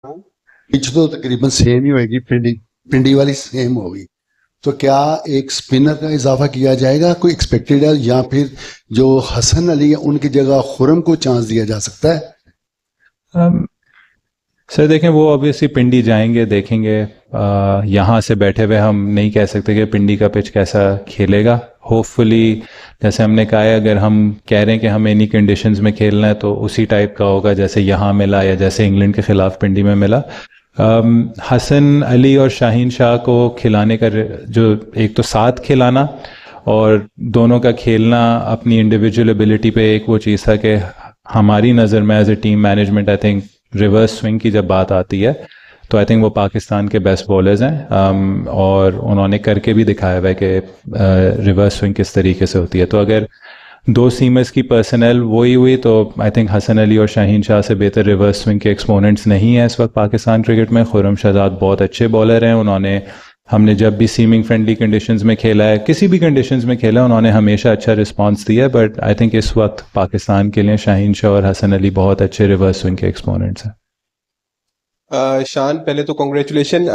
Pitch तो तकरीबन same ही होगी, पिंडी पिंडी वाली सेम होगी। तो क्या एक स्पिनर का इजाफा किया जाएगा, कोई एक्सपेक्टेड है, या फिर जो हसन अली है उनकी जगह खुरम को चांस दिया जा सकता है? सर देखें, वो ऑब्वियसली पिंडी जाएंगे, देखेंगे। यहाँ से बैठे हुए हम नहीं कह सकते कि पिंडी का पिच कैसा खेलेगा। होपफुली, जैसे हमने कहा है, अगर हम कह रहे हैं कि हमें इन्हीं कंडीशंस में खेलना है तो उसी टाइप का होगा जैसे यहाँ मिला या जैसे इंग्लैंड के खिलाफ पिंडी में मिला। हसन अली और शाहीन शाह को खिलाने का जो एक तो साथ खिलाना और दोनों का खेलना अपनी इंडिविजुअल एबिलिटी पे, एक वो चीज़ था कि हमारी नज़र में as a team management I think reverse swing की जब बात आती है तो आई थिंक वो पाकिस्तान के बेस्ट बॉलर्स हैं, और उन्होंने करके भी दिखाया हुआ है कि रिवर्स स्विंग किस तरीके से होती है। तो अगर दो सीमर्स की पर्सनल वही हुई तो आई थिंक हसन अली और शाहीन शाह से बेहतर रिवर्स स्विंग के एक्सपोनेंट्स नहीं है इस वक्त पाकिस्तान क्रिकेट में। खुर्रम शहजाद बहुत अच्छे बॉलर हैं, उन्होंने हमने जब भी सीमिंग फ्रेंडली कंडीशंस में खेला है, किसी भी कंडीशंस में खेला, उन्होंने हमेशा अच्छा रिस्पांस दिया है। बट आई थिंक इस वक्त पाकिस्तान के लिए शाहीन शाह और हसन अली बहुत अच्छे रिवर्स स्विंग के एक्सपोनेंट्स हैं। शान, पहले तो कॉन्ग्रेचुलेशन।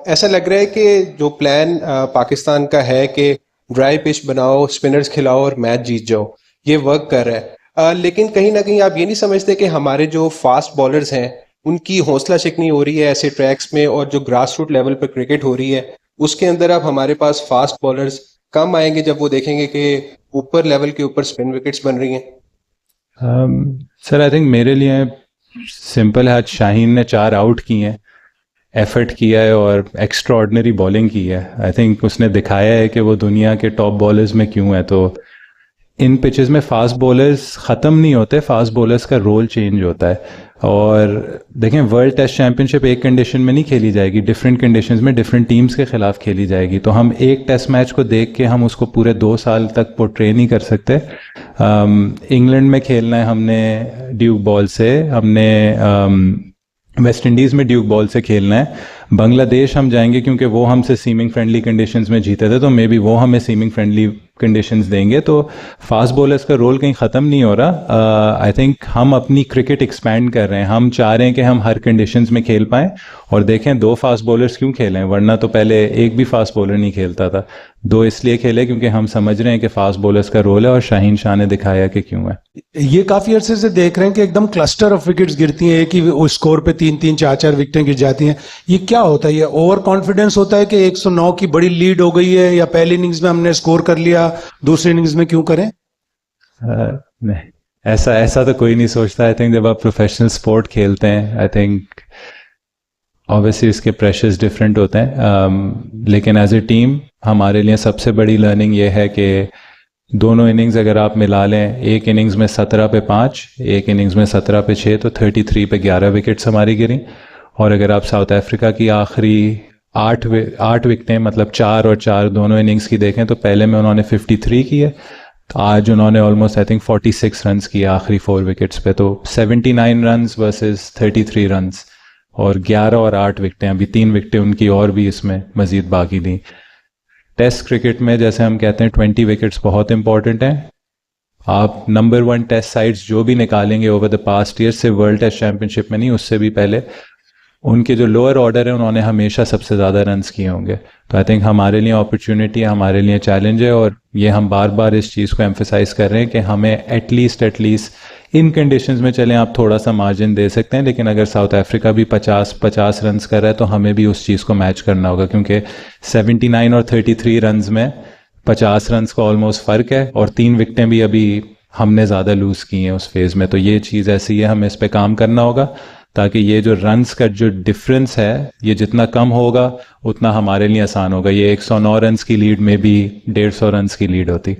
ऐसा लग रहा है कि जो प्लान पाकिस्तान का है कि ड्राई पिच बनाओ, स्पिनर्स खिलाओ और मैच जीत जाओ, ये वर्क कर रहा है। लेकिन कहीं ना कहीं आप ये नहीं समझते कि हमारे जो फास्ट बॉलर्स हैं उनकी हौसला शिकनी हो रही है ऐसे ट्रैक्स में, और जो ग्रास रूट लेवल पर क्रिकेट हो रही है उसके अंदर अब हमारे पास फास्ट बॉलर्स कम आएंगे जब वो देखेंगे कि ऊपर लेवल के ऊपर स्पिन विकेट्स बन रही हैं? सर आई थिंक मेरे लिए सिंपल है, आज शाहीन ने 4 आउट किए हैं, एफर्ट किया है और एक्स्ट्रा ऑर्डिनरी बॉलिंग की है। आई थिंक उसने दिखाया है कि वो दुनिया के टॉप बॉलर्स में क्यों है। तो इन पिचेस में फास्ट बॉलर्स ख़त्म नहीं होते, फास्ट बॉलर्स का रोल चेंज होता है। और देखें, वर्ल्ड टेस्ट चैंपियनशिप एक कंडीशन में नहीं खेली जाएगी, डिफरेंट कंडीशंस में डिफरेंट टीम्स के खिलाफ खेली जाएगी। तो हम एक टेस्ट मैच को देख के हम उसको पूरे 2 साल तक पोर्ट्रे नहीं कर सकते। इंग्लैंड में खेलना है हमने ड्यूक बॉल से, हमने वेस्ट इंडीज़ में ड्यूक बॉल से खेलना है, बांग्लादेश हम जाएंगे क्योंकि वो हमसे सीमिंग फ्रेंडली कंडीशंस में जीते थे, तो मे बी वो हमें सीमिंग फ्रेंडली कंडीशंस देंगे। तो फास्ट बॉलर्स का रोल कहीं ख़त्म नहीं हो रहा। आई थिंक हम अपनी क्रिकेट एक्सपैंड कर रहे हैं, हम चाह रहे हैं कि हम हर कंडीशंस में खेल पाएँ। और देखें, 2 फास्ट बॉलर्स क्यों खेलें, वरना तो पहले एक भी फास्ट बॉलर नहीं खेलता था। 2 इसलिए खेले क्योंकि हम समझ रहे हैं कि फास्ट बॉलर्स का रोल है, और शाहीन शाह ने दिखाया कि क्यों है। ये काफी अरसे से देख रहे हैं कि एकदम क्लस्टर ऑफ विकेट्स गिरती हैं, एक ही स्कोर पे 3-3 4-4 विकेटें गिर जाती हैं। ये क्या होता है? ये ओवर कॉन्फिडेंस होता है कि 109 की बड़ी लीड हो गई है, या पहली इनिंग्स में हमने स्कोर कर लिया, दूसरी इनिंग्स में क्यों करें? नहीं, ऐसा तो कोई नहीं सोचता। आई थिंक जब आप प्रोफेशनल स्पोर्ट खेलते हैं, आई थिंक ऑब्वियसली इसके प्रेशर्स डिफरेंट होते हैं, लेकिन एज ए टीम हमारे लिए सबसे बड़ी लर्निंग ये है कि दोनों इनिंग्स अगर आप मिला लें, एक इनिंग्स में 17 पे 5, एक इनिंग्स में 17 पे 6, तो 33 पे 11 विकेट्स हमारी गिरी। और अगर आप साउथ अफ्रीका की आखिरी 8 विकेटें, मतलब 4 और 4 दोनों इनिंग्स की देखें, तो पहले में उन्होंने 53 की है, तो आज उन्होंने ऑलमोस्ट आई थिंक 46 रन्स किए आखिरी 4 विकेट्स पे। तो 79 रन्स वर्सेस 33 रन्स, और 11 और 8 विकेटें, अभी 3 विकेटें उनकी और भी इसमें मजीद बाकी थी। टेस्ट क्रिकेट में जैसे हम कहते हैं 20 विकेट्स बहुत इंपॉर्टेंट हैं। आप नंबर 1 टेस्ट साइड्स जो भी निकालेंगे ओवर द पास्ट ईयर से, वर्ल्ड टेस्ट चैंपियनशिप में नहीं, उससे भी पहले उनके जो लोअर ऑर्डर है उन्होंने हमेशा सबसे ज़्यादा रन्स किए होंगे। तो आई थिंक हमारे लिए अपॉर्चुनिटी है, हमारे लिए चैलेंज है, और ये हम बार बार इस चीज़ को एम्फेसाइज कर रहे हैं कि हमें एटलीस्ट इन कंडीशंस में चलें, आप थोड़ा सा मार्जिन दे सकते हैं, लेकिन अगर साउथ अफ्रीका भी 50 रन्स कर रहा है तो हमें भी उस चीज़ को मैच करना होगा, क्योंकि 79 और 33 रन्स में 50 रन्स का ऑलमोस्ट फ़र्क है, और 3 विकेटें भी अभी हमने ज़्यादा लूज़ की हैं उस फेज़ में। तो ये चीज़ ऐसी है, हमें इस पर काम करना होगा ताकि ये जो रन्स का जो डिफरेंस है ये जितना कम होगा उतना हमारे लिए आसान होगा। ये 109 रन्स की लीड में भी 150 रन्स की लीड होती।